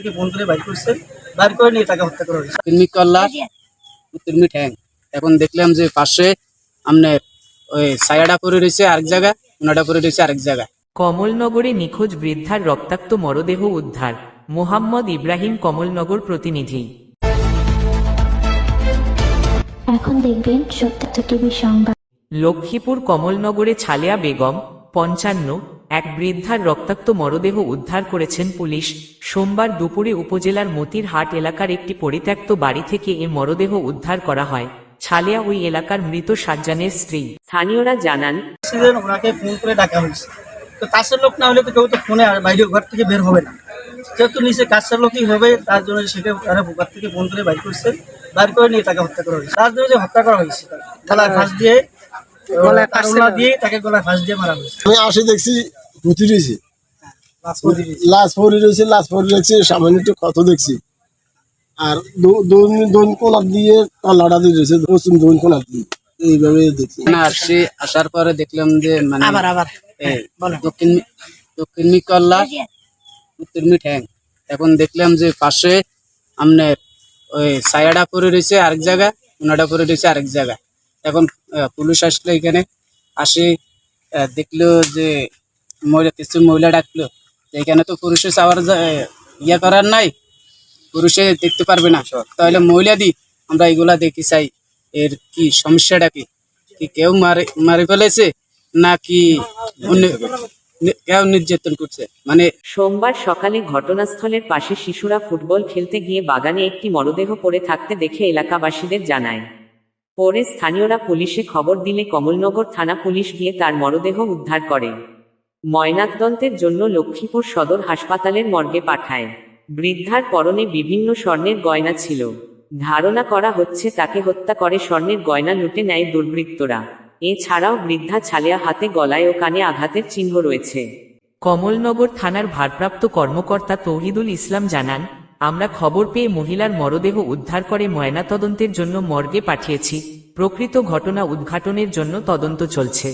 থেকে ফোন করে বাইর করছেন, বাইর করে নিয়ে তাকে হত্যা করা হয়েছে। তিরমি কল্লা তিরমি ঠ্যাং। এখন দেখলাম যে পাশে আপনার ওই ছায়াটা পড়ে রয়েছে আরেক জায়গা, ওনাটা পড়ে রয়েছে আরেক জায়গা। কমলনগরে নিখোঁজ বৃদ্ধার রক্তাক্ত মরদেহ উদ্ধার। মোহাম্মদ ইব্রাহিম, কমলনগর প্রতিনিধি। এখন দেখবেন সত্য টিভি সংবাদ। লক্ষ্মীপুর কমলনগরে ছালেয়া বেগম 55 এক বৃদ্ধার রক্তাক্ত মরদেহ উদ্ধার করেছেন পুলিশ। সোমবার দুপুরে উপজেলার মতিরহাট এলাকার একটি পরিত্যক্ত বাড়ি থেকে এ মরদেহ উদ্ধার করা হয়। ছালেয়া ওই এলাকার মৃত সাজ্জানের স্ত্রী। স্থানীয়রা জানান, ওনাকে ফোন করে ডাকা হয়েছে। তো কাছের লোক না হলে তো কেউ তো ফোনে বাইরে ঘর থেকে বের হবে না, যেহেতু নিচে কাছের লোকই হবে, তার জন্য সেটা তারা ঘর থেকে ফোন করে বাইর করছেন, বাইর করে নিয়ে তাকে হত্যা করা হয়েছে। তার জন্য যে হত্যা করা হয়েছে, গলায় ফাঁস দিয়ে তাকে গলায় ফাঁস দিয়ে মারা হয়েছে। আমি আসে দেখছি পুঁতি রয়েছে, লাশ পরে রয়েছে, লাশ পরে রয়েছে, সামান্য একটু ক্ষত দেখছি। আর দোন কোনার দিয়ে তলাটা দিয়ে রয়েছে, দোন কোনার দিয়ে এইভাবে দেখছি। আসছি, আসার পরে দেখলাম যে মানে দক্ষিণ কল্লা তিরমি ঠ্যাং। এখন দেখলাম যে পাশে আপনার ওই ছায়াটা পড়ে রয়েছে আরেক জায়গা, ওনাটা পড়ে রয়েছে আরেক জায়গা। এখন পুলিশ আসলো, এখানে আসে দেখলো যে কিছু মহিলা ডাকলো, এখানে তো পুরুষে চাওয়ার ইয়ে করার নাই, পুরুষে দেখতে পারবে না, তাহলে মহিলা দি আমরা এগুলা দেখি চাই। এর কি সমস্যাটা কি, কেউ মারে ফেলেছে নাকি কেউ নির্যাতন করছে? মানে সোমবার সকালে ঘটনাস্থলের পাশে শিশুরা ফুটবল খেলতে গিয়ে বাগানে একটি মরদেহ পড়ে থাকতে দেখে এলাকাবাসীদের জানায়। পরে স্থানীয়রা পুলিশে খবর দিলে কমলনগর থানা পুলিশ গিয়ে তার মরদেহ উদ্ধার করে ময়নাতদন্তের জন্য লক্ষ্মীপুর সদর হাসপাতালের মর্গে পাঠায়। বৃদ্ধার পরনে বিভিন্ন স্বর্ণের গয়না ছিল। ধারণা করা হচ্ছে তাকে হত্যা করে স্বর্ণের গয়না লুটে নেয় দুর্বৃত্তরা। এছাড়াও বৃদ্ধা ছালেয়া হাতে, গলায় ও কানে আঘাতের চিহ্ন রয়েছে। কমলনগর থানার ভারপ্রাপ্ত কর্মকর্তা তৌহিদুল ইসলাম জানান, আমরা খবর পেয়ে মহিলার মরদেহ উদ্ধার করে ময়নাতদন্তের জন্য মর্গে পাঠিয়েছি। প্রকৃত ঘটনা উদ্ঘাটনের জন্য তদন্ত চলছে।